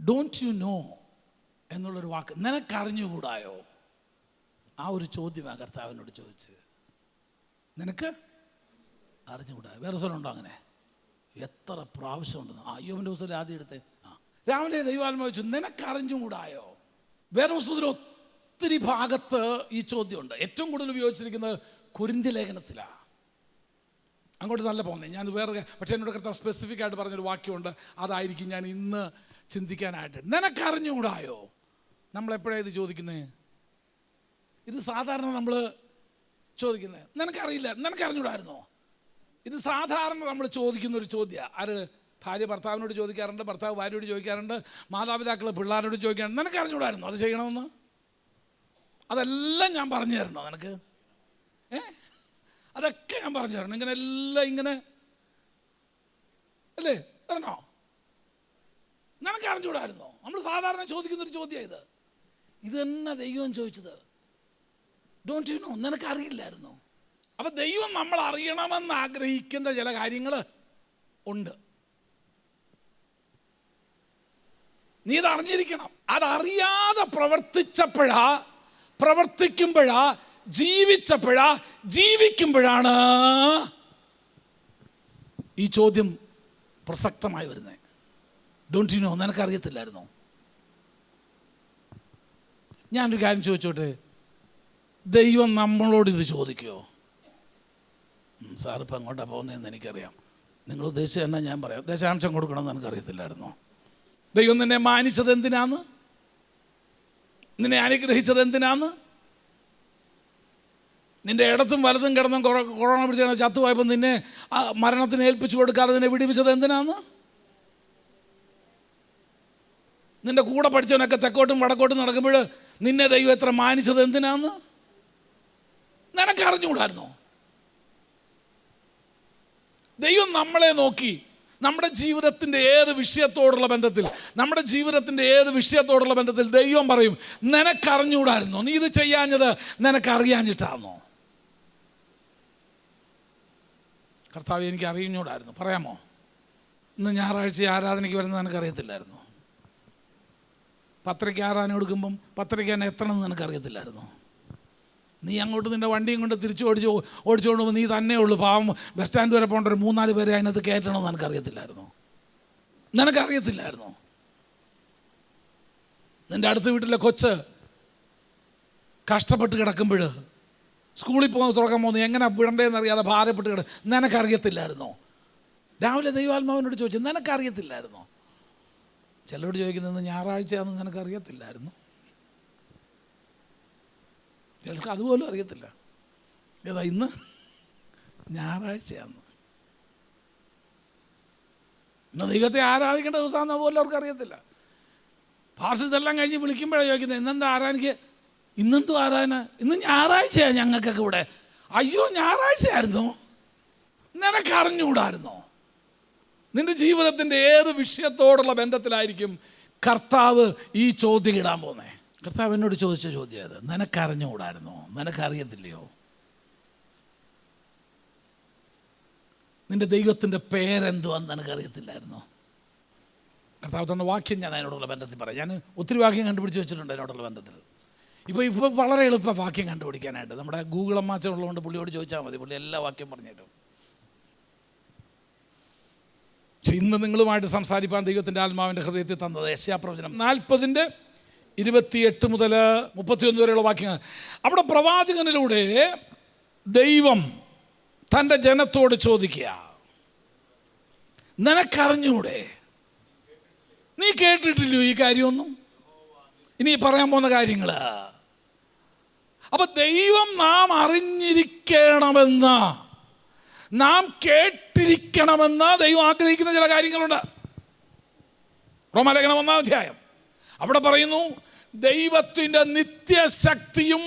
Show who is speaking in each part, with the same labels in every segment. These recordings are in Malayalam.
Speaker 1: ഡോണ്ട് യു നോ എന്നുള്ളൊരു വാക്ക് നിനക്കറിഞ്ഞുകൂടായോ? ആ ഒരു ചോദ്യമാണ് കർത്താവിനോട് ചോദിച്ചത്. നിനക്ക് അറിഞ്ഞുകൂടാ. വേറെ സ്ഥലമുണ്ടോ അങ്ങനെ? എത്ര പ്രാവശ്യമുണ്ടെന്ന്. അയ്യോബിൻ്റെ പുസ്തകത്തിൽ ആദ്യം എടുത്തേ. രാവിലെ ദൈവാത്മാവ് ചോദിച്ചു, നിനക്കറിഞ്ഞുകൂടായോ? വേറെ പുസ്തകത്തിൽ ഒത്തിരി ഭാഗത്ത് ഈ ചോദ്യമുണ്ട്. ഏറ്റവും കൂടുതൽ ഉപയോഗിച്ചിരിക്കുന്നത് കൊരിന്ത്യ ലേഖനത്തിലാണ്. അങ്ങോട്ട് നല്ല പോകുന്നത് ഞാൻ വേറെ, പക്ഷേ എന്നോട് കർത്താവ് സ്പെസിഫിക് ആയിട്ട് പറഞ്ഞൊരു വാക്യമുണ്ട്. അതായിരിക്കും ഞാൻ ഇന്ന് ചിന്തിക്കാനായിട്ട്. നിനക്കറിഞ്ഞുകൂടായോ? നമ്മളെപ്പോഴാണ് ഇത് ചോദിക്കുന്നത്? ഇത് സാധാരണ നമ്മൾ ചോദിക്കുന്നത് നിനക്കറിയില്ല, നിനക്കറിഞ്ഞൂടായിരുന്നോ? ഇത് സാധാരണ നമ്മൾ ചോദിക്കുന്ന ഒരു ചോദ്യമാണ്. ആര്? ഭാര്യ ഭർത്താവിനോട് ചോദിക്കാറുണ്ട്, ഭർത്താവ് ഭാര്യയോട് ചോദിക്കാറുണ്ട്, മാതാപിതാക്കൾ പിള്ളേരോട് ചോദിക്കാറുണ്ട്. നിനക്കറിഞ്ഞൂടായിരുന്നോ അത് ചെയ്യണമെന്ന്? അതെല്ലാം ഞാൻ പറഞ്ഞു തരണോ നിനക്ക്? അതൊക്കെ ഞാൻ പറഞ്ഞു തരണം? ഇങ്ങനെ എല്ലാം ഇങ്ങനെ അല്ലേ തരണോ? നിനക്കറിഞ്ഞൂടായിരുന്നോ? നമ്മൾ സാധാരണ ചോദിക്കുന്നൊരു ചോദ്യമാണ് ഇത്. ഇത് തന്നെ ദൈവം ചോദിച്ചത്. Don't you know? നിനക്കറിയില്ലായിരുന്നോ? അപ്പം ദൈവം നമ്മൾ അറിയണമെന്ന് ആഗ്രഹിക്കുന്ന ചില കാര്യങ്ങൾ ഉണ്ട്. നീ ഇത് അറിഞ്ഞിരിക്കണം. അതറിയാതെ പ്രവർത്തിക്കുമ്പോഴാ ജീവിക്കുമ്പോഴാണ് ഈ ചോദ്യം പ്രസക്തമായി വരുന്നത്. Don't you know? നിനക്കറിയത്തില്ലായിരുന്നോ? ഞാനൊരു കാര്യം ചോദിച്ചോട്ടെ, ദൈവം നമ്മളോട് ഇത് ചോദിക്കുമോ? സാറിപ്പോൾ എങ്ങോട്ടാണ് പോകുന്നതെന്ന് എനിക്കറിയാം. നിങ്ങൾ ഉദ്ദേശിച്ചത് എന്നാ ഞാൻ പറയാം. ദശാംശം കൊടുക്കണമെന്ന് എനിക്കറിയത്തില്ലായിരുന്നോ? ദൈവം നിന്നെ മാനിച്ചത് എന്തിനാന്ന്? നിന്നെ അനുഗ്രഹിച്ചത് എന്തിനാന്ന്? നിന്റെ ഇടത്തും വലതും കിടന്നും കൊറോണ പിടിച്ച ചത്തുപോയപ്പോൾ നിന്നെ മരണത്തിന് ഏൽപ്പിച്ചു കൊടുക്കാതെ നിന്നെ വിടിപ്പിച്ചത് എന്തിനാന്ന്? നിന്റെ കൂടെ പഠിച്ചവനൊക്കെ തെക്കോട്ടും വടക്കോട്ടും നടക്കുമ്പോൾ നിന്നെ ദൈവം എത്ര മാനിച്ചത് എന്തിനാന്ന്? നിനക്കറിഞ്ഞുകൂടായിരുന്നോ? ദൈവം നമ്മളെ നോക്കി നമ്മുടെ ജീവിതത്തിൻ്റെ ഏത് വിഷയത്തോടുള്ള ബന്ധത്തിൽ ദൈവം പറയും, നിനക്കറിഞ്ഞുകൂടായിരുന്നോ? നീ ഇത് ചെയ്യാഞ്ഞത് നിനക്കറിയാഞ്ഞിട്ടാണോ? കർത്താവ്, എനിക്ക് അറിഞ്ഞൂടായിരുന്നു. പറയാമോ? ഇന്ന് ഞായറാഴ്ച ആരാധനയ്ക്ക് വരുന്നത് നിനക്കറിയത്തില്ലായിരുന്നു? പത്തരയ്ക്ക് ആരാധന കൊടുക്കുമ്പം പത്തരയ്ക്ക് തന്നെ എത്തണമെന്ന് നിനക്കറിയത്തില്ലായിരുന്നു? നീ അങ്ങോട്ട് നിൻ്റെ വണ്ടിയും കൊണ്ട് തിരിച്ച് ഓടിച്ചുകൊണ്ട് പോകുമ്പോൾ നീ തന്നെ ഉള്ളൂ. പാവം ബസ് സ്റ്റാൻഡ് വരെ പോകേണ്ട ഒരു 3-4 പേരെ അതിനകത്ത് കയറ്റണമെന്ന് നിനക്കറിയത്തില്ലായിരുന്നോ? നിൻ്റെ അടുത്ത വീട്ടിലെ കൊച്ച് കഷ്ടപ്പെട്ട് കിടക്കുമ്പോൾ സ്കൂളിൽ തുറക്കാൻ പോകുന്നത് എങ്ങനെ വിടണ്ടേന്ന് അറിയാതെ ഭാരപ്പെട്ട് നിനക്കറിയത്തില്ലായിരുന്നോ? രാവിലെ ദൈവാത്മാവിനോട് ചോദിച്ചു, നിനക്കറിയത്തില്ലായിരുന്നോ? ചിലരോട് ചോദിക്കുന്നത് ഞായറാഴ്ചയാണെന്ന് നിനക്കറിയത്തില്ലായിരുന്നു. ചിലർക്ക് അതുപോലും അറിയത്തില്ല. ഏതാ ഇന്ന് ഞായറാഴ്ചയാന്ന്, ഇന്ന് ദൈവത്തെ ആരാധിക്കേണ്ട ദിവസമാണെന്ന് പോലും അവർക്ക് അറിയത്തില്ല. പാർശ്വതെല്ലാം കഴിഞ്ഞ് വിളിക്കുമ്പോഴാണ് ചോദിക്കുന്നത്, ഇന്നെന്താ ആരാധനയ്ക്ക്? ഇന്നെന്തോ ആരാധന? ഇന്ന് ഞായറാഴ്ചയാണ് ഞങ്ങൾക്കൊക്കെ ഇവിടെ. അയ്യോ, ഞായറാഴ്ചയായിരുന്നോ? നിനക്കറിഞ്ഞുകൂടായിരുന്നോ? നിന്റെ ജീവിതത്തിൻ്റെ ഏത് വിഷയത്തോടുള്ള ബന്ധത്തിലായിരിക്കും കർത്താവ് ഈ ചോദ്യം ഇടാൻ പോകുന്നത്? കർത്താവ് എന്നോട് ചോദിച്ച ചോദ്യം അത്. നിനക്കറിഞ്ഞുകൂടായിരുന്നോ? നിനക്കറിയത്തില്ലയോ? നിന്റെ ദൈവത്തിൻ്റെ പേരെന്തുവാന്ന് നിനക്കറിയത്തില്ലായിരുന്നോ? കർത്താവ് തന്ന വാക്യം ഞാൻ അതിനോടുള്ള ബന്ധത്തിൽ പറയാം. ഞാൻ ഒത്തിരി വാക്യം കണ്ടുപിടിച്ച് വെച്ചിട്ടുണ്ട് അതിനോടുള്ള ബന്ധത്തിൽ. ഇപ്പോൾ വളരെ എളുപ്പം വാക്യം കണ്ടുപിടിക്കാനായിട്ട്. നമ്മുടെ ഗൂഗിൾ അമ്മാച്ചൻ ഉള്ളതുകൊണ്ട് പുള്ളിയോട് ചോദിച്ചാൽ മതി, പുള്ളി എല്ലാ വാക്യം പറഞ്ഞു തരും. പക്ഷെ ഇന്ന് നിങ്ങളുമായിട്ട് സംസാരിപ്പാൻ ദൈവത്തിൻ്റെ ആത്മാവിൻ്റെ ഹൃദയത്തിൽ തന്നത് യെശയ്യാപ്രവചനം 40:28 മുതൽ 31 വരെയുള്ള വാക്യങ്ങൾ. അവിടെ പ്രവാചകനിലൂടെ ദൈവം തൻ്റെ ജനത്തോട് ചോദിക്കുക, നിനക്കറിഞ്ഞൂടെ? നീ കേട്ടിട്ടില്ലയോ ഈ കാര്യമൊന്നും? ഇനി പറയാൻ പോകുന്ന കാര്യങ്ങൾ. അപ്പൊ ദൈവം നാം അറിഞ്ഞിരിക്കണമെന്ന്, നാം കേട്ടിരിക്കണമെന്ന് ദൈവം ആഗ്രഹിക്കുന്ന ചില കാര്യങ്ങളുണ്ട്. റോമാലേഖനം 1-ാം അധ്യായം അവിടെ പറയുന്നു, ദൈവത്തിൻ്റെ നിത്യശക്തിയും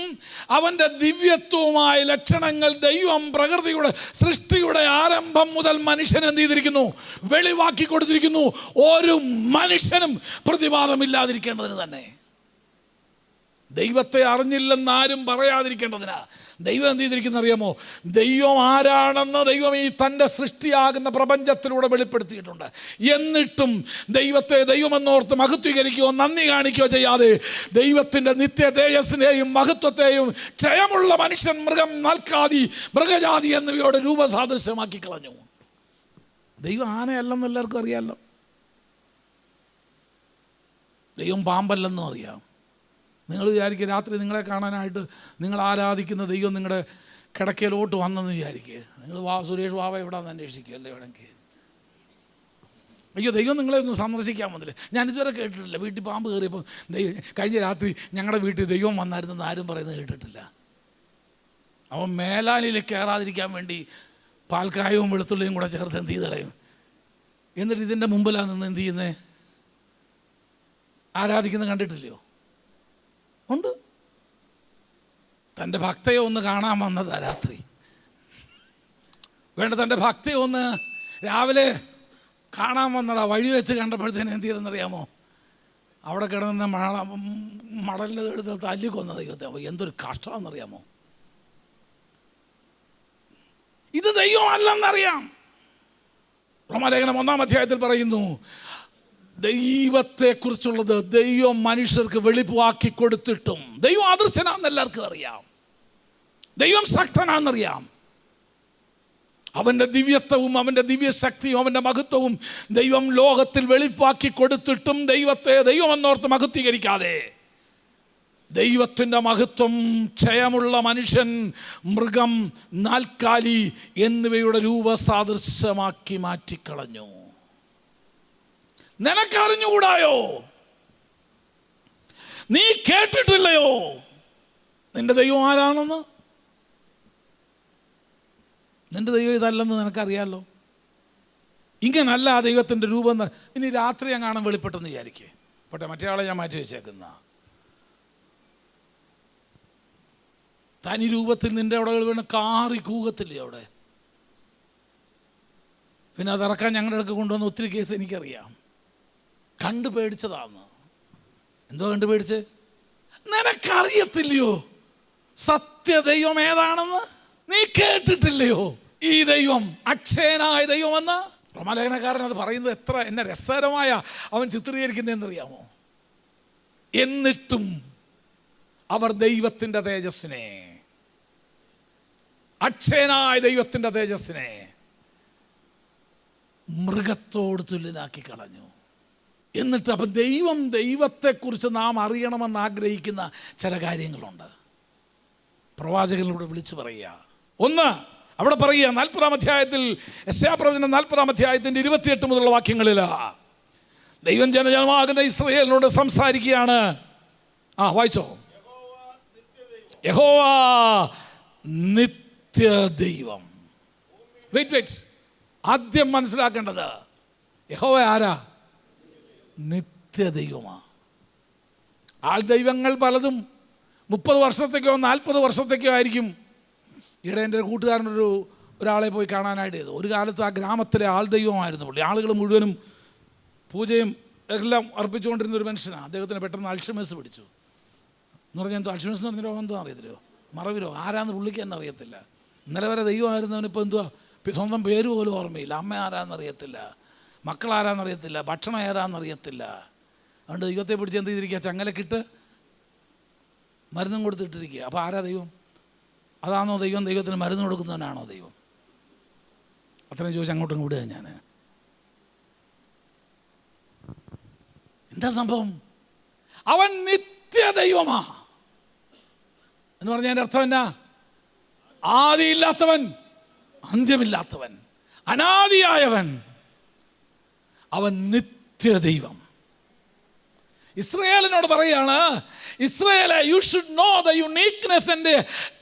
Speaker 1: അവൻ്റെ ദിവ്യത്വവുമായ ലക്ഷണങ്ങൾ ദൈവം പ്രകൃതിയുടെ സൃഷ്ടിയുടെ ആരംഭം മുതൽ മനുഷ്യൻ എന്ത് ചെയ്തിരിക്കുന്നു? വെളിവാക്കി കൊടുത്തിരിക്കുന്നു. ഒരു മനുഷ്യനും പ്രതിവാദമില്ലാതിരിക്കേണ്ടതിന് തന്നെ. ദൈവത്തെ അറിഞ്ഞില്ലെന്ന് ആരും പറയാതിരിക്കേണ്ടതിനാ ദൈവം എന്ത് ചെയ്തിരിക്കുന്ന അറിയാമോ? ദൈവം ആരാണെന്ന് ദൈവം ഈ തൻ്റെ സൃഷ്ടിയാകുന്ന പ്രപഞ്ചത്തിലൂടെ വെളിപ്പെടുത്തിയിട്ടുണ്ട്. എന്നിട്ടും ദൈവത്തെ ദൈവമെന്നോർത്ത് മഹത്വീകരിക്കുകയോ നന്ദി കാണിക്കുകയോ ചെയ്യാതെ ദൈവത്തിൻ്റെ നിത്യ തേജസ്സിനെയും മഹത്വത്തെയും ക്ഷയമുള്ള മനുഷ്യൻ, മൃഗം, നാൽക്കാലി, മൃഗജാതി എന്നിവയോട് രൂപസാദൃശ്യമാക്കി കളഞ്ഞു. ദൈവം ആനയല്ലെന്ന് എല്ലാവർക്കും അറിയാമല്ലോ. ദൈവം പാമ്പല്ലെന്നും അറിയാം. നിങ്ങൾ വിചാരിക്കുക രാത്രി നിങ്ങളെ കാണാനായിട്ട് നിങ്ങൾ ആരാധിക്കുന്ന ദൈവം നിങ്ങളുടെ കിടക്കയിലോട്ട് വന്നെന്ന് വിചാരിക്കുക. നിങ്ങൾ സുരേഷ് വാവ എവിടെയാണെന്ന് അന്വേഷിക്കുക അല്ലേ വേണമെങ്കിൽ. അയ്യോ, ദൈവം നിങ്ങളെ ഒന്ന് സന്ദർശിക്കാൻ വന്നില്ല. ഞാൻ ഇതുവരെ കേട്ടിട്ടില്ല. വീട്ടിൽ പാമ്പ് കയറിയപ്പോൾ കഴിഞ്ഞ രാത്രി ഞങ്ങളുടെ വീട്ടിൽ ദൈവം വന്നായിരുന്നെന്ന് ആരും പറയുന്നത് കേട്ടിട്ടില്ല. അവൻ മേലാലിൽ കയറാതിരിക്കാൻ വേണ്ടി പാൽക്കായവും വെളുത്തുള്ളിയും കൂടെ ചേർത്ത് എന്ത് ചെയ്ത് കളയും. എന്നിട്ട് ഇതിൻ്റെ മുമ്പിലാണ് നിന്ന് എന്ത് ചെയ്യുന്നത്? ആരാധിക്കുന്നത് കണ്ടിട്ടില്ലയോ? ഉണ്ട്. തൻ്റെ ഭക്തയെ ഒന്ന് കാണാൻ വന്നതാ രാത്രി. വേണ്ട, തൻ്റെ ഭക്തയെ ഒന്ന് രാവിലെ കാണാൻ വന്നതാ. വഴി വെച്ച് കണ്ടപ്പോഴത്തേന് എന്ത് ചെയ്തെന്നറിയാമോ? അവിടെ കിടന്ന മടലിൻ്റെ എടുത്ത് തല്ലിക്കൊന്ന ദൈവത്തെ. എന്തൊരു കഷ്ടമാണെന്നറിയാമോ? ഇത് ദൈവമല്ലെന്നറിയാം. റോമാലേഖനം 1-ാം അധ്യായത്തിൽ പറയുന്നു, ദൈവത്തെക്കുറിച്ചുള്ളത് ദൈവം മനുഷ്യർക്ക് വെളിവാക്കി കൊടുത്തിട്ടും ദൈവം അദൃശ്യനാണെന്ന് എല്ലാവർക്കും അറിയാം. ദൈവം ശക്തനാണെന്നറിയാം. അവൻ്റെ ദിവ്യത്വവും അവൻ്റെ ദിവ്യശക്തിയും അവൻ്റെ മഹത്വവും ദൈവം ലോകത്തിൽ വെളിവാക്കി കൊടുത്തിട്ടും ദൈവത്തെ ദൈവമെന്നോർത്ത് മഹത്വീകരിക്കാതെ ദൈവത്തിൻ്റെ മഹത്വം ക്ഷയമുള്ള മനുഷ്യൻ, മൃഗം, നാൽക്കാലി എന്നിവയുടെ രൂപസാദൃശ്യമാക്കി മാറ്റിക്കളഞ്ഞു. നിനക്കറിഞ്ഞുകൂടായോ? നീ കേട്ടിട്ടില്ലയോ നിന്റെ ദൈവം ആരാണെന്ന്? നിന്റെ ദൈവം ഇതല്ലെന്ന് നിനക്കറിയാമല്ലോ. ഇങ്ങനല്ല ദൈവത്തിൻ്റെ രൂപം. ഇനി രാത്രി എങ്ങാനും വെളിപ്പെട്ടെന്ന് വിചാരിക്കേ. പോട്ടെ, മറ്റേ ആളെ ഞാൻ മാറ്റി വെച്ചേക്കുന്ന. തനി രൂപത്തിൽ നിന്റെ അവിടെ വീണ് കാറി കൂകത്തില്ലേ അവിടെ? പിന്നെ അതിറക്കാൻ ഞങ്ങളുടെ അടുക്ക് കൊണ്ടുവന്ന ഒത്തിരി കേസ് എനിക്കറിയാം. കണ്ടു പേടിച്ചതാന്ന്. എന്തോ കണ്ടു പേടിച്ച്? നിനക്കറിയത്തില്ലയോ സത്യദൈവം ഏതാണെന്ന്? നീ കേട്ടിട്ടില്ലയോ ഈ ദൈവം അക്ഷയനായ ദൈവമെന്ന്? റോമാലേഖനക്കാരൻ അത് പറയുന്നത് എത്ര എന്നെ രസകരമായ അവൻ ചിത്രീകരിക്കുന്നതെന്നറിയാമോ? എന്നിട്ടും അവർ ദൈവത്തിൻ്റെ തേജസ്സിനെ, അക്ഷയനായ ദൈവത്തിൻ്റെ തേജസ്സിനെ മൃഗത്തോട് തുല്യനാക്കി കളഞ്ഞു. എന്നിട്ട് അപ്പം ദൈവത്തെക്കുറിച്ച് നാം അറിയണമെന്ന് ആഗ്രഹിക്കുന്ന ചില കാര്യങ്ങളുണ്ട്. പ്രവാചകനിലൂടെ വിളിച്ചു പറയുക. ഒന്ന്, അവിടെ പറയുക 40-ാം അധ്യായത്തിൽ, യെശയ്യാപ്രവചനം 40-ാം അധ്യായത്തിൻ്റെ 28 മുതലുള്ള വാക്യങ്ങളിൽ ദൈവം ജനജനമാകുന്ന ഇസ്രായേലിനോട് സംസാരിക്കുകയാണ്. വായിച്ചോ. യഹോവ നിത്യദൈവം. വെയിറ്റ്, ആദ്യം മനസ്സിലാക്കേണ്ടത് യഹോവ ആരാ? നിത്യദൈവമാ. ആൾ ദൈവങ്ങൾ പലതും 30 വർഷത്തേക്കോ 40 വർഷത്തേക്കോ ആയിരിക്കും. ഇവിടെ എൻ്റെ ഒരാളെ പോയി കാണാനായിട്ട് ഒരു കാലത്ത് ആ ഗ്രാമത്തിലെ ആൾ ദൈവമായിരുന്നു പുള്ളി. ആളുകൾ മുഴുവനും പൂജയും എല്ലാം അർപ്പിച്ചുകൊണ്ടിരുന്ന ഒരു മനുഷ്യനാണ്. അദ്ദേഹത്തിന് പെട്ടെന്ന് അൽഷിമേഴ്സ് പിടിച്ചു. എന്ന് പറഞ്ഞാൽ എന്തോ അൽഷിമേഴ്സ് എന്ന് പറഞ്ഞ രോഗം എന്തോ അറിയത്തില്ലോ, മറവിരോ, ആരാന്ന് പുള്ളിക്ക് തന്നെ അറിയത്തില്ല. ഇന്നലെ വരെ ദൈവമായിരുന്നവനിപ്പോൾ എന്തുവാ സ്വന്തം പേര് പോലും ഓർമ്മയില്ല. അമ്മ ആരാന്നറിയത്തില്ല, മക്കൾ ആരാന്നറിയത്തില്ല, ഭക്ഷണം ഏതാണെന്നറിയത്തില്ല. അതുകൊണ്ട് ദൈവത്തെ പിടിച്ച് എന്ത് ചെയ്തിരിക്കുക? ചങ്ങലക്കിട്ട് മരുന്നും കൊടുത്തിട്ടിരിക്കുക. അപ്പോൾ ആരാ ദൈവം? അതാണോ ദൈവം? ദൈവത്തിന് മരുന്ന് കൊടുക്കുന്നവനാണോ ദൈവം? അത്രയും ചോദിച്ചാൽ അങ്ങോട്ടും വിടുക. ഞാൻ എന്താ സംഭവം? അവൻ നിത്യദൈവമാ എന്ന് പറഞ്ഞാൽ എൻ്റെ അർത്ഥം എന്നാ? ആദിയില്ലാത്തവൻ, അന്ത്യമില്ലാത്തവൻ, അനാദിയായവൻ. അവൻ നിത്യദൈവം. ഇസ്രായേലിനോട് പറയാണ്, ഇസ്രായേലെ, you should know the uniqueness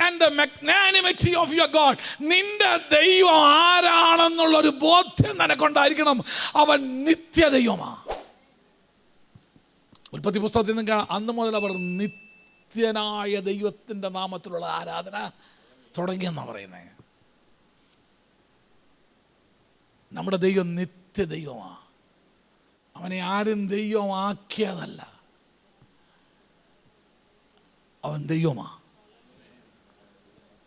Speaker 1: and the magnanimity of your God. നിന്റെ ദൈവം ആരാണെന്നുള്ളൊരു ബോധ്യം നിനക്കുണ്ടായിരിക്കണം. അവൻ നിത്യദൈവമാ. ഉൽപ്പത്തി പുസ്തകത്തിൽ നിന്ന് അന്ന് മുതൽ അവർ നിത്യനായ ദൈവത്തിൻ്റെ നാമത്തിലുള്ള ആരാധന തുടങ്ങിയെന്നാണ് പറയുന്നത്. നമ്മുടെ ദൈവം നിത്യദൈവമാണ്. അവനെ ആരും ദൈവമാക്കിയതല്ല. അവൻ ദൈവമാ.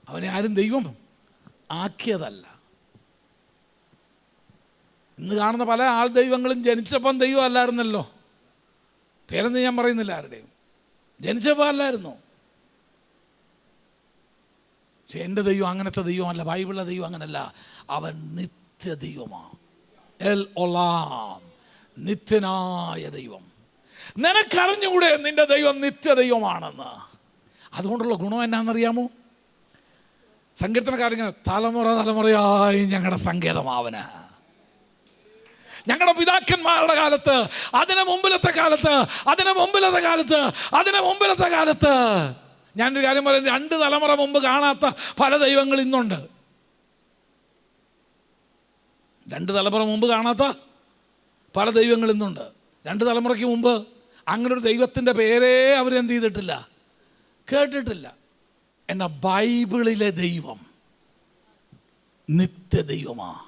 Speaker 1: അവനെ ആരും ദൈവം ആക്കിയതല്ല. ഇന്ന് കാണുന്ന പല ആൾ ദൈവങ്ങളും ജനിച്ചപ്പം ദൈവം അല്ലായിരുന്നല്ലോ. പേരൊന്നും ഞാൻ പറയുന്നില്ല ആരുടെയും. ജനിച്ചപ്പോൾ അല്ലായിരുന്നു. പക്ഷെ എൻ്റെ ദൈവം അങ്ങനത്തെ ദൈവമല്ല. ബൈബിളിലെ ദൈവം അങ്ങനല്ല. അവൻ നിത്യ ദൈവമാണ്. എൽ ഒലാം, നിത്യനായ ദൈവം. നിനക്കറിഞ്ഞുകൂടെ നിന്റെ ദൈവം നിത്യ ദൈവമാണെന്ന്? അതുകൊണ്ടുള്ള ഗുണം എന്നാണെന്നറിയാമോ? സങ്കീർത്തനക്കാരൻ തലമുറ തലമുറയായി ഞങ്ങളുടെ സങ്കേതമാവന്. ഞങ്ങളുടെ പിതാക്കന്മാരുടെ കാലത്ത്, അതിന് മുമ്പിലത്തെ കാലത്ത് ഞാനൊരു കാര്യം പറയുന്നത്, 2 തലമുറ മുമ്പ് കാണാത്ത പല ദൈവങ്ങൾ ഇന്നുണ്ട്. 2 തലമുറ മുമ്പ് കാണാത്ത പല ദൈവങ്ങൾ ഇന്നുണ്ട്. 2 തലമുറയ്ക്ക് മുമ്പ് അങ്ങനെ ഒരു ദൈവത്തിൻ്റെ പേരേ അവരെന്ത് ചെയ്തിട്ടില്ല, കേട്ടിട്ടില്ല. എന്നാൽ ബൈബിളിലെ ദൈവം നിത്യദൈവമാണ്.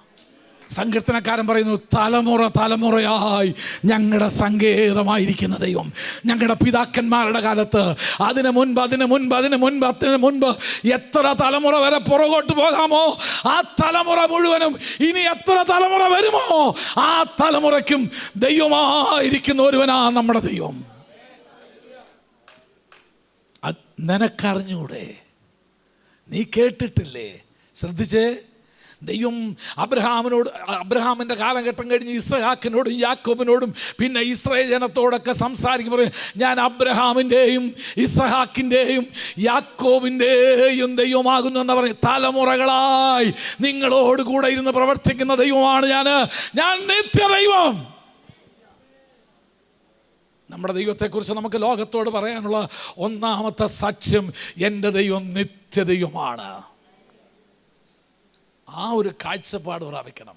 Speaker 1: സങ്കീർത്തനക്കാരൻ പറയുന്നു, തലമുറ തലമുറയായി ഞങ്ങളുടെ സങ്കേതമായിരിക്കുന്ന ദൈവം. ഞങ്ങളുടെ പിതാക്കന്മാരുടെ കാലത്ത്, അതിന് മുൻപ് എത്ര തലമുറ വരെ പുറകോട്ട് പോകാമോ ആ തലമുറ മുഴുവനും, ഇനി എത്ര തലമുറ വരുമോ ആ തലമുറയ്ക്കും ദൈവമായിരിക്കുന്ന ഒരുവനാ നമ്മുടെ ദൈവം. നിനക്കറിഞ്ഞൂടെ? നീ കേട്ടിട്ടില്ലേ? ശ്രദ്ധിച്ചേ. ദൈവം അബ്രഹാമിൻ്റെ കാലഘട്ടം കഴിഞ്ഞ് ഇസ്ഹാക്കിനോടും യാക്കോബിനോടും പിന്നെ ഇസ്രായേൽ ജനത്തോടൊക്കെ സംസാരിക്കുമ്പോൾ, ഞാൻ അബ്രഹാമിൻ്റെയും ഇസ്ഹാക്കിൻ്റെയും യാക്കോബിൻ്റെയും ദൈവമാകുന്നു എന്ന് പറയും. തലമുറകളായി നിങ്ങളോട് കൂടെ ഇരുന്ന് പ്രവർത്തിക്കുന്ന ദൈവമാണ് ഞാൻ നിത്യദൈവം. നമ്മുടെ ദൈവത്തെക്കുറിച്ച് നമുക്ക് ലോകത്തോട് പറയാനുള്ള ഒന്നാമത്തെ സാക്ഷ്യം, എൻ്റെ ദൈവം നിത്യദൈവമാണ്. ആ ഒരു കാഴ്ചപ്പാട് പ്രാപിക്കണം.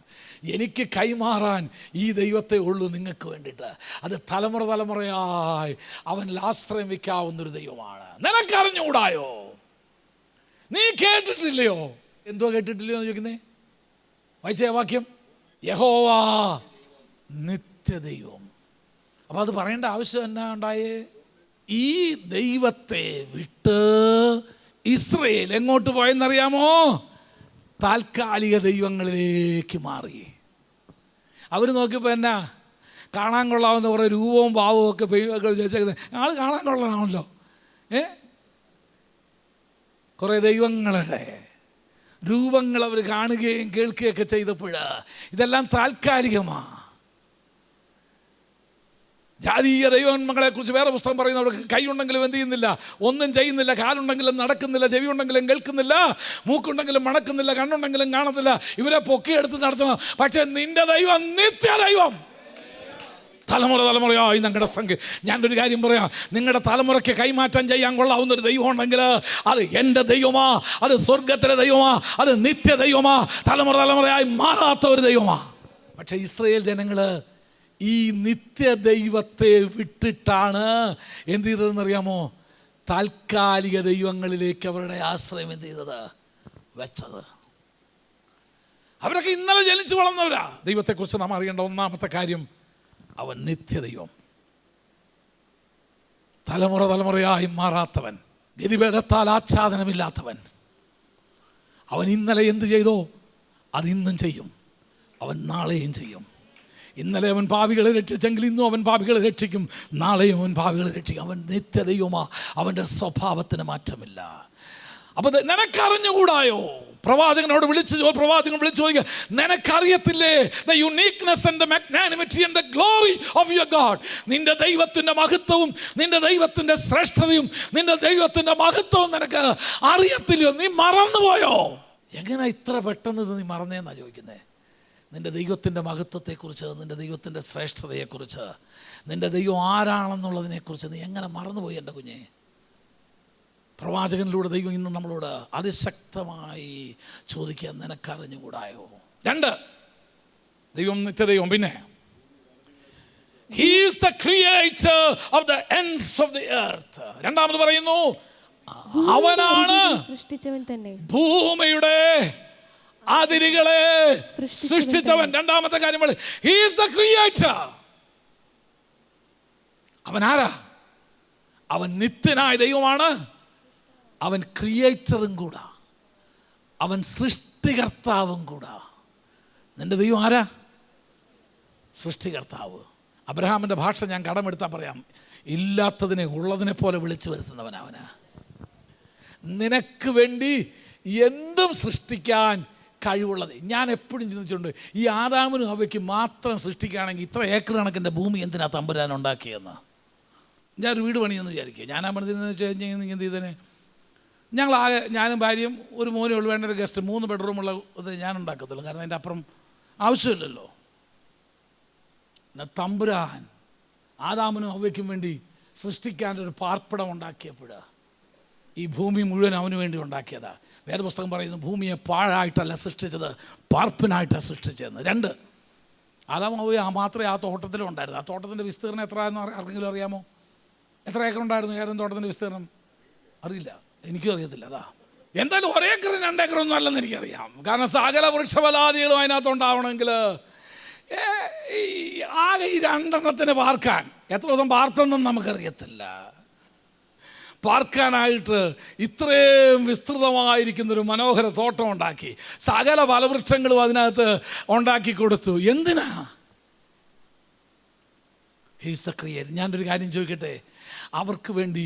Speaker 1: എനിക്ക് കൈമാറാൻ ഈ ദൈവത്തെ ഉള്ളൂ നിങ്ങൾക്ക് വേണ്ടിയിട്ട്. അത് തലമുറ തലമുറയായി അവനിൽ ആശ്രയം വയ്ക്കാവുന്നൊരു ദൈവമാണ്. നിനക്കറിഞ്ഞുകൂടായോ? നീ കേട്ടിട്ടില്ലയോ? എന്തോ കേട്ടിട്ടില്ലയോ എന്ന് ചോദിക്കുന്നേ? വായിച്ചേ വാക്യം, യഹോവ നിത്യദൈവം. അപ്പം അത് പറയേണ്ട ആവശ്യം എന്നാ ഉണ്ടായേ? ഈ ദൈവത്തെ വിട്ട് ഇസ്രയേൽ എങ്ങോട്ട് പോയെന്നറിയാമോ? താൽക്കാലിക ദൈവങ്ങളിലേക്ക് മാറി. അവർ നോക്കിയപ്പോൾ എന്നാ കാണാൻ കൊള്ളാവുന്ന കുറേ രൂപവും ഭാവവും ഒക്കെ ചോദിച്ചേക്കുന്നത്. ആൾ കാണാൻ കൊള്ളാമല്ലോ. കുറേ ദൈവങ്ങളുടെ രൂപങ്ങൾ അവർ കാണുകയും കേൾക്കുകയൊക്കെ ചെയ്തപ്പോൾ ഇതെല്ലാം താൽക്കാലികമാണ്. ജാതീയ ദൈവങ്ങളെ കുറിച്ച് വേറെ പുസ്തകം പറയുന്നവർക്ക് കൈയുണ്ടെങ്കിലും എന്ത് ചെയ്യുന്നില്ല, ഒന്നും ചെയ്യുന്നില്ല. കാലുണ്ടെങ്കിലും നടക്കുന്നില്ല, ചെവി ഉണ്ടെങ്കിലും കേൾക്കുന്നില്ല, മൂക്കുണ്ടെങ്കിലും മണക്കുന്നില്ല, കണ്ണുണ്ടെങ്കിലും കാണത്തില്ല. ഇവരെ പൊക്കിയെടുത്ത് നടത്തണം. പക്ഷെ നിന്റെ ദൈവം നിത്യദൈവം. തലമുറ തലമുറയായി ഞങ്ങളുടെ ഞാനൊരു കാര്യം പറയാം, നിങ്ങളുടെ തലമുറയ്ക്ക് കൈമാറ്റം ചെയ്യാൻ കൊള്ളാവുന്നൊരു ദൈവം ഉണ്ടെങ്കിൽ അത് എൻ്റെ ദൈവമാ, അത് സ്വർഗത്തിലെ ദൈവമാ, അത് നിത്യദൈവമാ, തലമുറ തലമുറയായി മാറാത്ത ഒരു ദൈവമാ. പക്ഷെ ഇസ്രായേൽ ജനങ്ങൾ ഈ നിത്യദൈവത്തെ വിട്ടിട്ടാണ് എന്ത് ചെയ്തതെന്നറിയാമോ? താൽക്കാലിക ദൈവങ്ങളിലേക്ക് അവരുടെ ആശ്രയം എന്ത് ചെയ്തത്, വെച്ചത്. അവരൊക്കെ ഇന്നലെ ജനിച്ചു വളർന്നവരാ. ദൈവത്തെക്കുറിച്ച് നാം അറിയേണ്ട ഒന്നാമത്തെ കാര്യം, അവൻ നിത്യദൈവം, തലമുറ തലമുറയായി മാറാത്തവൻ, ഗതിഭേദത്താൽ ആച്ഛാദനമില്ലാത്തവൻ. അവൻ ഇന്നലെ എന്ത് ചെയ്തോ അത് ഇന്നും ചെയ്യും, അവൻ നാളെയും ചെയ്യും. ഇന്നലെ അവൻ പാപികളെ രക്ഷിച്ചെങ്കിൽ ഇന്നും അവൻ പാപികളെ രക്ഷിക്കും, നാളെയും അവൻ പാപികളെ രക്ഷിക്കും. അവൻ നിത്യദൈവമാ, അവൻ്റെ സ്വഭാവത്തിന് മാറ്റമില്ല. അപ്പോൾ നിനക്കറിഞ്ഞുകൂടായോ? പ്രവാചകൻ വിളിച്ചു ചോദിക്കുക, നിനക്കറിയത്തില്ലേ the uniqueness and the magnanimity and the glory of your God? നിന്റെ ദൈവത്തിൻ്റെ മഹത്വവും നിന്റെ ദൈവത്തിൻ്റെ ശ്രേഷ്ഠതയും നിന്റെ ദൈവത്തിൻ്റെ മഹത്വവും നിനക്ക് അറിയത്തില്ലയോ? നീ മറന്നുപോയോ? എങ്ങനെ ഇത്ര പെട്ടെന്ന് നീ മറന്നേന്നാ ചോദിക്കുന്നത്? നിൻ്റെ ദൈവത്തിൻ്റെ മഹത്വത്തെക്കുറിച്ച്, നിൻ്റെ ദൈവത്തിൻ്റെ ശ്രേഷ്ഠതയെക്കുറിച്ച്, നിൻ്റെ ദൈവം ആരാണെന്നുള്ളതിനെക്കുറിച്ച് നീ എങ്ങനെ മറന്നുപോയി എൻ്റെ കുഞ്ഞെ? പ്രവാചകനിലൂടെ ദൈവം ഇന്ന് നമ്മളോട് അതിശക്തമായി ചോദിക്കുക, നിനക്കറിഞ്ഞുകൂടായോ? 2, ദൈവം നിത്യദൈവം. പിന്നെ He is the creator of the ends of the earth. രണ്ടാമത് പറയുന്നു, അവനാണ് ഭൂമിയുടെ അതിരുകളെ സൃഷ്ടിച്ചവൻ. രണ്ടാമത്തെ കാര്യം, He is the creator. അവൻ ആരാ? അവൻ നിത്യനായ ദൈവമാണ്, അവൻ ക്രിയേറ്ററും കൂടാ, അവൻ സൃഷ്ടികർത്താവും കൂടാ. നിൻ്റെ ദൈവം ആരാ? സൃഷ്ടികർത്താവ്. അബ്രഹാമിൻ്റെ ഭാഷ ഞാൻ കടമെടുത്താൽ പറയാം, ഇല്ലാത്തതിനെ ഉള്ളതിനെ പോലെ വിളിച്ചു വരുത്തുന്നവനവനാ. നിനക്ക് വേണ്ടി എന്തും സൃഷ്ടിക്കാൻ കഴിവുള്ളത്. ഞാൻ എപ്പോഴും ചിന്തിച്ചിട്ടുണ്ട്, ഈ ആദാമിനും ഹവ്വയ്ക്കും മാത്രം സൃഷ്ടിക്കുകയാണെങ്കിൽ ഇത്ര ഏക്കർ കണക്കിൻ്റെ ഭൂമി എന്തിനാ തമ്പുരാൻ ഉണ്ടാക്കിയെന്ന്. ഞാനൊരു വീട് പണിയെന്ന് വിചാരിക്കുക. ഞാനാ പണിതെന്ന് വെച്ച് കഴിഞ്ഞാൽ എന്ത് ചെയ്തേനെ, ഞങ്ങളാകെ ഞാനും ഭാര്യയും ഒരു മോനേ ഉള്ളൂ, വേണ്ട ഒരു ഗസ്റ്റ്, 3 ബെഡ്റൂമുള്ള ഇത് ഞാൻ ഉണ്ടാക്കത്തുള്ളൂ, കാരണം അതിൻ്റെ അപ്പുറം ആവശ്യമില്ലല്ലോ. തമ്പുരാൻ ആദാമിനും ഹവ്വയ്ക്കും വേണ്ടി സൃഷ്ടിക്കാനൊരു പാർപ്പിടം ഉണ്ടാക്കിയപ്പോഴാണ് ഈ ഭൂമി മുഴുവൻ അവന് വേണ്ടി ഉണ്ടാക്കിയതാ. വേദപുസ്തകം പറയുന്നു, ഭൂമിയെ പാഴായിട്ടല്ല സൃഷ്ടിച്ചത്, പാർപ്പിനായിട്ടാണ് സൃഷ്ടിച്ചതെന്ന്. 2, ആദാം ഹവ്വ മാത്രമേ ആ തോട്ടത്തിലും ഉണ്ടായിരുന്നു. ആ തോട്ടത്തിൻ്റെ വിസ്തീർണം എത്ര എന്ന് ആർക്കെങ്കിലും അറിയാമോ? എത്ര ഏക്കർ ഉണ്ടായിരുന്നു ഏതെങ്കിലും തോട്ടത്തിൻ്റെ വിസ്തീർണം? അറിയില്ല, എനിക്കും അറിയത്തില്ല. അതാ എന്തായാലും 1 ഏക്കറും 2 ഏക്കറൊന്നും അല്ലെന്ന് എനിക്കറിയാം. കാരണം സകല വൃക്ഷഫലാദികളും അതിനകത്തുണ്ടാവണമെങ്കിൽ ആകെ ഈ 2 എണ്ണത്തിന് പാർക്കാൻ എത്ര ദിവസം പാർത്തെന്നും നമുക്കറിയത്തില്ല. പാർക്കാനായിട്ട് ഇത്രയും വിസ്തൃതമായിരിക്കുന്നൊരു മനോഹര തോട്ടം ഉണ്ടാക്കി, സകല ഫലവൃക്ഷങ്ങളും അതിനകത്ത് ഉണ്ടാക്കി കൊടുത്തു. എന്തിനാ? He's the creator. ഞാനൊരു കാര്യം ചോദിക്കട്ടെ, അവർക്ക് വേണ്ടി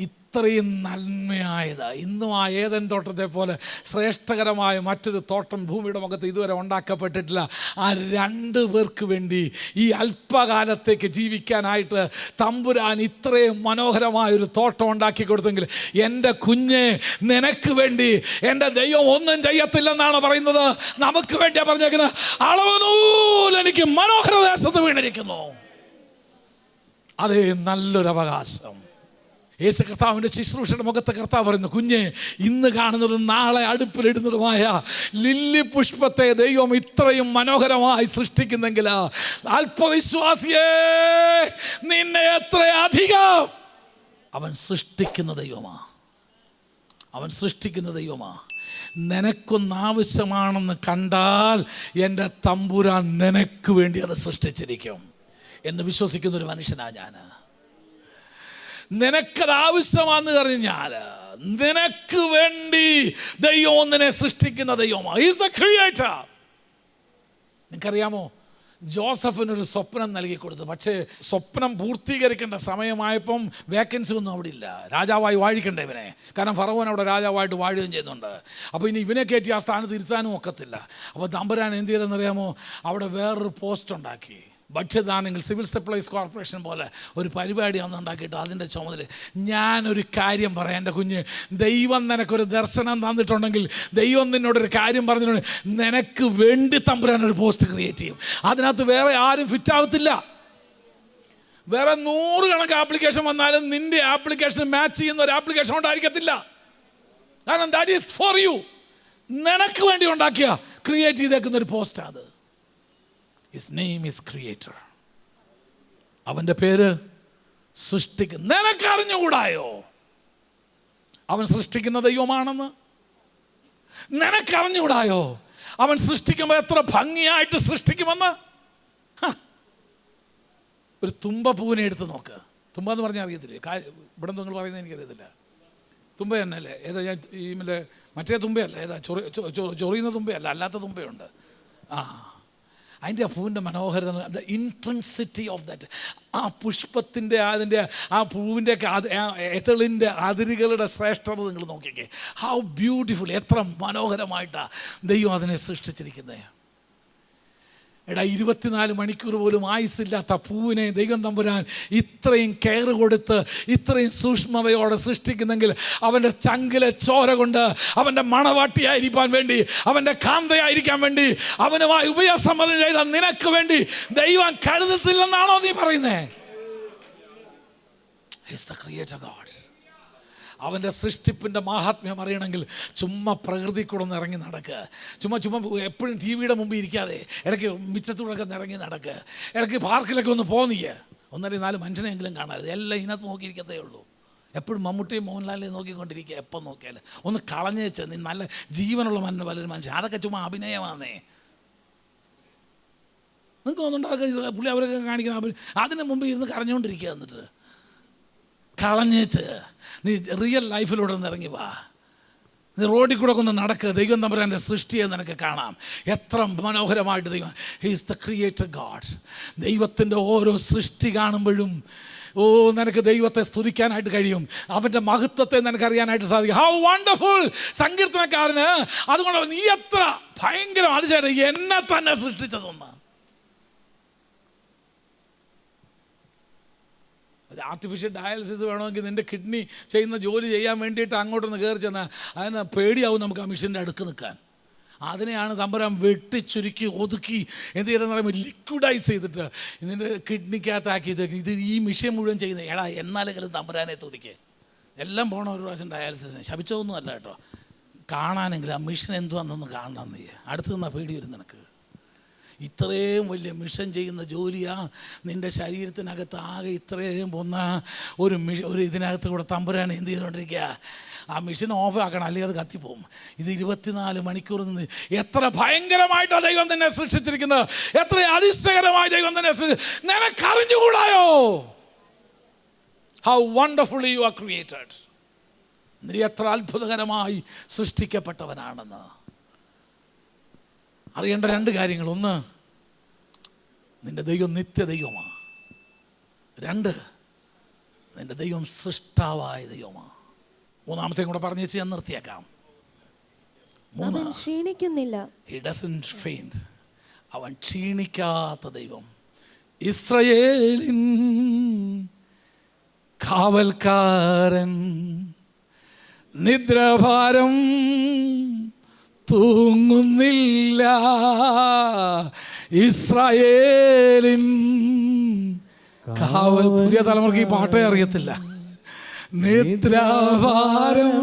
Speaker 1: ഇത്രയും നന്മയായത് ഇന്നും ആ ഏദൻ തോട്ടത്തെ പോലെ ശ്രേഷ്ഠകരമായ മറ്റൊരു തോട്ടം ഭൂമിയുടെ മുഖത്ത് ഇതുവരെ ഉണ്ടാക്കപ്പെട്ടിട്ടില്ല. ആ 2 പേർക്ക് വേണ്ടി ഈ അല്പകാലത്തേക്ക് ജീവിക്കാനായിട്ട് തമ്പുരാൻ ഇത്രയും മനോഹരമായൊരു തോട്ടം ഉണ്ടാക്കി കൊടുത്തെങ്കിൽ, എൻ്റെ കുഞ്ഞെ, നിനക്ക് വേണ്ടി എൻ്റെ ദൈവം ഒന്നും ചെയ്യത്തില്ലെന്നാണ് പറയുന്നത്. നമുക്ക് വേണ്ടിയാണ് പറഞ്ഞേക്കുന്നത്. അളവനൂൽ എനിക്ക് മനോഹര ദേശത്ത് വീണിരിക്കുന്നു. അതേ നല്ലൊരു അവകാശം. യേശു കർത്താവിൻ്റെ ശുശ്രൂഷയുടെ മുഖത്ത് കർത്താവ് പറയുന്നു, കുഞ്ഞെ, ഇന്ന് കാണുന്നതും നാളെ അടുപ്പിലിടുന്നതുമായ ലില്ലി പുഷ്പത്തെ ദൈവം ഇത്രയും മനോഹരമായി സൃഷ്ടിക്കുന്നെങ്കിൽ, അല്പവിശ്വാസിയേ, നിന്നെ എത്രയധികം അവൻ സൃഷ്ടിക്കുന്ന ദൈവമാ. അവൻ സൃഷ്ടിക്കുന്ന ദൈവമാ. നിനക്കൊന്നാവശ്യമാണെന്ന് കണ്ടാൽ എൻ്റെ തമ്പുരാൻ നിനക്ക് വേണ്ടി അത് സൃഷ്ടിച്ചിരിക്കും എന്ന് വിശ്വസിക്കുന്നൊരു മനുഷ്യനാണ് ഞാൻ. നിനക്കത് ആവശ്യമാണെന്ന് പറഞ്ഞാൽ നിനക്ക് വേണ്ടി ദൈവം നിന്നെ സൃഷ്ടിക്കുന്ന ദൈവമാണ്. He is the creator. നിനക്കറിയാമോ, ജോസഫിനൊരു സ്വപ്നം നൽകി കൊടുത്തു. പക്ഷേ സ്വപ്നം പൂർത്തീകരിക്കേണ്ട സമയമായപ്പം വേക്കൻസി ഒന്നും അവിടെ ഇല്ല. രാജാവായി വാഴിക്കണ്ട ഇവനെ, കാരണം ഫറവോൻ അവിടെ രാജാവായിട്ട് വാഴുകയും ചെയ്യുന്നുണ്ട്. അപ്പോൾ ഇനി ഇവനെ കയറ്റി ആ സ്ഥാനത്ത് ഇരുത്താനും ഒക്കത്തില്ല. അപ്പോൾ തമ്പുരാൻ എന്ത് ചെയ്തെന്നറിയാമോ, അവിടെ വേറൊരു പോസ്റ്റ് ഉണ്ടാക്കി. ഭക്ഷ്യധാന്യങ്ങൾ സിവിൽ സപ്ലൈസ് കോർപ്പറേഷൻ പോലെ ഒരു പരിപാടി അന്ന് ഉണ്ടാക്കിയിട്ട് അതിൻ്റെ ചുമതല. ഞാനൊരു കാര്യം പറയാം എൻ്റെ കുഞ്ഞ്, ദൈവം നിനക്കൊരു ദർശനം തന്നിട്ടുണ്ടെങ്കിൽ, ദൈവം നിന്നോടൊരു കാര്യം പറഞ്ഞിട്ടുണ്ടെങ്കിൽ, നിനക്ക് വേണ്ടി തമ്പുരാൻ ഒരു പോസ്റ്റ് ക്രിയേറ്റ് ചെയ്യും. അതിനകത്ത് വേറെ ആരും ഫിറ്റ് ആവത്തില്ല. വേറെ 100 കണക്ക് ആപ്ലിക്കേഷൻ വന്നാലും നിൻ്റെ ആപ്ലിക്കേഷന് മാച്ച് ചെയ്യുന്ന ഒരു ആപ്ലിക്കേഷൻ ഉണ്ടായിരിക്കത്തില്ല. കാരണം ദാറ്റ് ഈസ് ഫോർ യു. നിനക്ക് വേണ്ടി ഉണ്ടാക്കിയ ക്രിയേറ്റ് ചെയ്തേക്കുന്ന ഒരു പോസ്റ്റാണ് അത്. His name is Creator. അവൻ്റെ പേര് സൃഷ്ടിക്കുന്ന. നിനക്കറിഞ്ഞുകൂടായോ അവൻ സൃഷ്ടിക്കുന്ന ദൈവമാണെന്ന്? നിനക്കറിഞ്ഞുകൂടായോ അവൻ സൃഷ്ടിക്കുമ്പോൾ എത്ര ഭംഗിയായിട്ട് സൃഷ്ടിക്കുമെന്ന്? ഒരു തുമ്പപ്പൂവിനെ എടുത്ത് നോക്ക്. തുമ്പ എന്ന് പറഞ്ഞാൽ അറിയത്തില്ലേ? ഇവിടെ നിങ്ങൾ പറയുന്നത് എനിക്കറിയത്തില്ല. തുമ്പ തന്നെയല്ലേ? ഏതാ? ഞാൻ ഈ മറ്റേ തുമ്പയല്ല, ഏതാ? ചൊറിയുന്ന തുമ്പയല്ല, അല്ലാത്ത തുമ്പയുണ്ട്. അതിൻ്റെ ആ പൂവിൻ്റെ മനോഹരത, ദ ഇൻട്രൻസിറ്റി ഓഫ് ദാറ്റ്, ആ പുഷ്പത്തിൻ്റെ അതിൻ്റെ ആ പൂവിൻ്റെയൊക്കെ എതളിൻ്റെ അതിരുകളുടെ ശ്രേഷ്ഠത നിങ്ങൾ നോക്കിക്കേ. ഹൗ ബ്യൂട്ടിഫുൾ, എത്ര മനോഹരമായിട്ടാണ് ദൈവം അതിനെ സൃഷ്ടിച്ചിരിക്കുന്നത്. എടാ, 24 മണിക്കൂർ പോലും ആയുസില്ലാത്ത പൂവിനെ ദൈവം തമ്പുരാൻ ഇത്രയും കെയർ കൊടുത്ത് ഇത്രയും സൂക്ഷ്മതയോടെ സൃഷ്ടിക്കുന്നെങ്കിൽ, അവൻ്റെ ചങ്കിലെ ചോര കൊണ്ട് അവൻ്റെ മണവാട്ടിയായിരിക്കാൻ വേണ്ടി, അവൻ്റെ കാന്തയായിരിക്കാൻ വേണ്ടി, അവനുമായി ഉഭയസമ്മതം ചെയ്ത നിനക്ക് വേണ്ടി ദൈവം കരുതത്തില്ലെന്നാണോ നീ പറയുന്നേ? He is the creator God. അവൻ്റെ സൃഷ്ടിപ്പിൻ്റെ മാഹാത്മ്യം അറിയണമെങ്കിൽ ചുമ്മാ പ്രകൃതി കൂടെ ഒന്ന് ഇറങ്ങി നടക്കുക. ചുമ്മാ എപ്പോഴും ടി വിയുടെ മുമ്പിൽ ഇരിക്കാതെ ഇടയ്ക്ക് മിറ്റത്തൂടൊക്കെ ഒന്ന് ഇറങ്ങി നടക്കുക. ഇടയ്ക്ക് പാർക്കിലൊക്കെ ഒന്ന് പോന്നിക്കുക. 1-4 മനുഷ്യനെങ്കിലും കാണരുത്. എല്ലാം ഇതിനകത്ത് നോക്കിയിരിക്കത്തേ ഉള്ളൂ. എപ്പോഴും മമ്മൂട്ടിയും മോഹൻലാലിനെയും നോക്കിക്കൊണ്ടിരിക്കുക. എപ്പം നോക്കിയാലും ഒന്ന് കളഞ്ഞു വെച്ച് നീ നല്ല ജീവനുള്ള പലരും മനുഷ്യൻ. അതൊക്കെ ചുമ്മാ അഭിനയമാണേ. നിങ്ങൾക്ക് തോന്നുന്നുണ്ട് അതൊക്കെ പുള്ളി അവരൊക്കെ കാണിക്കുന്ന അതിന് മുമ്പ് ഇരുന്ന് കരഞ്ഞുകൊണ്ടിരിക്കുക. എന്നിട്ട് കളഞ്ഞേച്ച് നീ റിയൽ ലൈഫിലൂടെ ഒന്ന് ഇറങ്ങി വാ. നീ റോഡിൽ കൂടെ ഒന്ന് നടക്കുക. ദൈവം തമ്പുരാൻ്റെ സൃഷ്ടിയെ നിനക്ക് കാണാം. എത്ര മനോഹരമായിട്ട് ദൈവം, he is the creator God. ദൈവത്തിൻ്റെ ഓരോ സൃഷ്ടി കാണുമ്പോഴും നിനക്ക് ദൈവത്തെ സ്തുതിക്കാനായിട്ട് കഴിയും. അവൻ്റെ മഹത്വത്തെ നിനക്കറിയാനായിട്ട് സാധിക്കും. How wonderful. സങ്കീർത്തനക്കാരന് അതുകൊണ്ട് നീ എത്ര ഭയങ്കര അതിശയം, എന്നെ തന്നെ സൃഷ്ടിച്ചതൊന്ന്. ആർട്ടിഫിഷ്യൽ ഡയാലിസിസ് വേണമെങ്കിൽ നിൻ്റെ കിഡ്നി ചെയ്യുന്ന ജോലി ചെയ്യാൻ വേണ്ടിയിട്ട് അങ്ങോട്ടൊന്ന് കയറി ചെന്നാൽ അതിന് പേടിയാവും നമുക്ക് ആ മെഷീൻ്റെ അടുക്ക് നിൽക്കാൻ. അതിനെയാണ് തമ്പുരാൻ വെട്ടിച്ചുരുക്കി ഒതുക്കി എന്ത് ചെയ്തെന്ന് പറയുമ്പോൾ ലിക്വിഡൈസ് ചെയ്തിട്ട് ഇതിൻ്റെ കിഡ്നിക്കകത്താക്കി ഇത് ഈ മെഷീൻ മുഴുവൻ ചെയ്യുന്നത്. എന്നാലെങ്കിലും തമ്പുരാനെ തുതിക്ക്. എല്ലാം പോകണം ഒരു പ്രാവശ്യം ഡയാലിസിസിന്. ശപിച്ചതൊന്നും അല്ല കേട്ടോ. കാണാനെങ്കിലും ആ മെഷീൻ എന്തുവാണെന്നൊന്ന് കാണണം. നീ അടുത്ത് നിന്നാ പേടി വരും നിനക്ക്. ഇത്രയും വലിയ മിഷൻ ചെയ്യുന്ന ജോലിയാണ് നിൻ്റെ ശരീരത്തിനകത്ത്. ആകെ ഇത്രയും പോന്ന ഒരു ഇതിനകത്ത് കൂടെ തമ്പുരാൻ എന്ത് ചെയ്തുകൊണ്ടിരിക്കുക. ആ മിഷൻ ഓഫ് ആക്കണം, അല്ലെങ്കിൽ അത് കത്തിപ്പോവും. ഇത് 24 മണിക്കൂർ നിന്ന് എത്ര ഭയങ്കരമായിട്ടാണ് ദൈവം തന്നെ സൃഷ്ടിച്ചിരിക്കുന്നത്. എത്ര അതിശയകരമായി ദൈവം തന്നെ നിനക്കറിഞ്ഞുകൂടായോ? How wonderfully you are created. നീ എത്ര അത്ഭുതകരമായി സൃഷ്ടിക്കപ്പെട്ടവനാണെന്ന് അറിയേണ്ട 2 കാര്യങ്ങൾ. 1, നിൻ്റെ ദൈവം നിത്യദൈവമാണ്. 2, നിൻ്റെ ദൈവം സൃഷ്ടാവായ ദൈവമാണ്. 3-ാമത്തെയും കൂടെ പറഞ്ഞു വെച്ച് ഞാൻ നിർത്തിയേക്കാം. 3,
Speaker 2: ക്ഷീണിക്കുന്നില്ല.
Speaker 1: He doesn't faint. അവൻ ക്ഷീണിക്കാത്ത ദൈവം. ഇസ്രായേലിൻ കാവൽക്കാരൻ, നിദ്രാഭാരം തൂങ്ങുന്നില്ല. ഇസ്രായേലിൻ കാവൽ. പുതിയ തലമുറയ്ക്ക് ഈ പാട്ടേ അറിയത്തില്ല. നിദ്രാഭാരം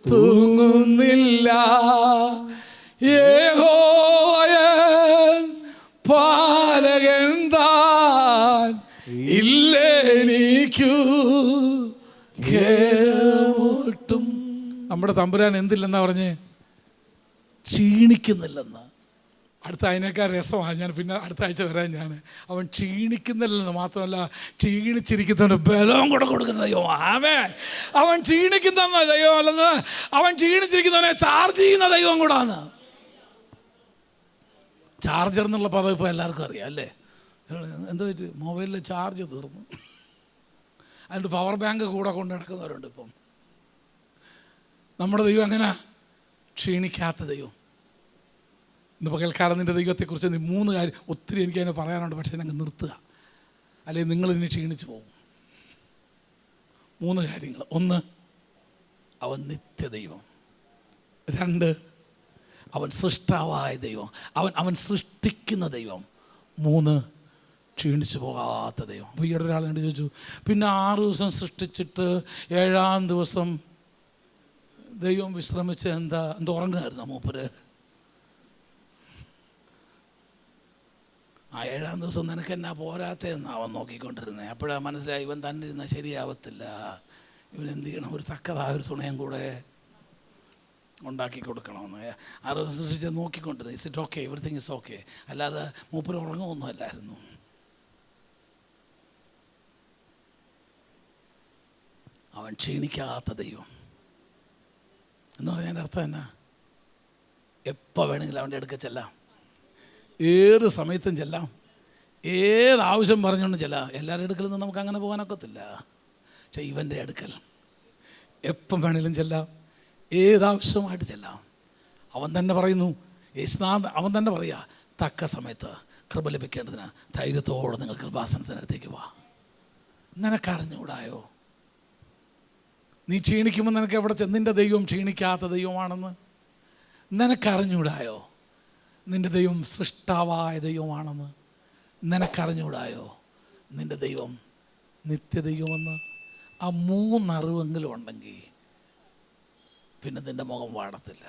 Speaker 1: തൂങ്ങുന്നില്ല. യഹോവയൻ പാലകൻ താൻ, ഇല്ലെനിക്കു ഖേദമൊട്ടും. നമ്മുടെ തമ്പുരാൻ എന്തില്ലെന്നാ പറഞ്ഞേ? ക്ഷീണിക്കുന്നില്ലെന്ന്. അതിനേക്കാൾ രസമാണ്. ഞാൻ പിന്നെ അടുത്ത ആഴ്ച വരാൻ. അവൻ ക്ഷീണിക്കുന്നില്ലെന്ന് മാത്രമല്ല, ക്ഷീണിച്ചിരിക്കുന്നവന് ബലവും കൂടെ കൊടുക്കുന്ന ദൈവം. ആമേൻ. അവൻ ക്ഷീണിക്കുന്ന ദൈവം അല്ലെന്ന്, അവൻ ക്ഷീണിച്ചിരിക്കുന്നവനെ ചാർജ് ചെയ്യുന്ന ദൈവം കൂടാന്ന്. ചാർജർ എന്നുള്ള പദം ഇപ്പോൾ എല്ലാവർക്കും അറിയാം അല്ലേ? എന്താ പറ്റി? മൊബൈലിൽ ചാർജ് തീർന്നു, അതിൻ്റെ പവർ ബാങ്ക് കൂടെ കൊണ്ട് നടക്കുന്നവരുണ്ട് ഇപ്പം. നമ്മുടെ ദൈവം അങ്ങനെ ക്ഷീണിക്കാത്ത ദൈവം. ഇന്ന് പകൽക്കാലം നിൻ്റെ ദൈവത്തെക്കുറിച്ച് 3 കാര്യം ഒത്തിരി എനിക്ക് അതിനെ പറയാനുണ്ട്. പക്ഷേ ഞങ്ങൾ നിർത്തുക, അല്ലെങ്കിൽ നിങ്ങളിനി ക്ഷീണിച്ചു പോകും. 3 കാര്യങ്ങൾ. 1, അവൻ നിത്യദൈവം. 2, അവൻ സൃഷ്ടാവായ ദൈവം. അവൻ സൃഷ്ടിക്കുന്ന ദൈവം. 3, ക്ഷീണിച്ചു പോകാത്ത ദൈവം. അപ്പോൾ ഈയിടെ ഒരാളെന്നോട് ചോദിച്ചു, പിന്നെ 6 ദിവസം സൃഷ്ടിച്ചിട്ട് 7-ാം ദിവസം ദൈവം വിശ്രമിച്ച് എന്താ ഉറങ്ങുമായിരുന്നു മൂപ്പര്? ആ 7-ാം ദിവസം നിനക്ക് എന്നാ പോരാത്തതെന്ന് അവൻ നോക്കിക്കൊണ്ടിരുന്നത്. അപ്പോഴാണ് മനസ്സിലായി ഇവൻ തന്നെ ഇരുന്നാൽ ശരിയാവത്തില്ല. ഇവൻ എന്ത് ചെയ്യണം? ഒരു തക്കതായ ഒരു തുണയും കൂടെ ഉണ്ടാക്കി കൊടുക്കണമെന്ന്. 6 ദിവസം സൃഷ്ടിച്ച് നോക്കിക്കൊണ്ടിരുന്നത്. Is it okay, everything is okay. അല്ലാതെ മൂപ്പര് ഉറങ്ങുമൊന്നും അല്ലായിരുന്നു. അവൻ ക്ഷീണിക്കാത്ത ദൈവം എന്ന് പറഞ്ഞതിൻ്റെ അർത്ഥം എന്നാ? എപ്പോൾ വേണമെങ്കിലും അവൻ്റെ അടുക്ക ചെല്ലാം, ഏത് സമയത്തും ചെല്ലാം, ഏതാവശ്യം പറഞ്ഞുകൊണ്ട് ചെല്ലാം. എല്ലാവരുടെ അടുക്കൽ നിന്ന് നമുക്ക് അങ്ങനെ പോകാനൊക്കത്തില്ല. പക്ഷേ ഇവൻ്റെ അടുക്കൽ എപ്പം വേണമെങ്കിലും ചെല്ലാം, ഏതാവശ്യമായിട്ട് ചെല്ലാം. അവൻ തന്നെ പറയുന്നു, യേശുനാഥ് അവൻ തന്നെ പറയുക, തക്ക സമയത്ത് കൃപ ലഭിക്കേണ്ടതിന് ധൈര്യത്തോടെ നിങ്ങൾ കൃപാസനത്തിനടുത്തേക്ക് വാ. നിനക്കറിഞ്ഞുകൂടായോ? നീ ക്ഷീണിക്കുമ്പോൾ നിനക്ക് എവിടെ നിൻ്റെ ദൈവം ക്ഷീണിക്കാത്ത ദൈവമാണെന്ന് നിനക്കറിഞ്ഞുകൂടായോ? നിൻ്റെ ദൈവം സൃഷ്ടാവായ ദൈവമാണെന്ന് നിനക്കറിഞ്ഞുകൂടായോ? നിൻ്റെ ദൈവം നിത്യദൈവമെന്ന്. ആ 3 അറിവെങ്കിലും ഉണ്ടെങ്കിൽ പിന്നെ നിൻ്റെ മുഖം വാടത്തില്ല.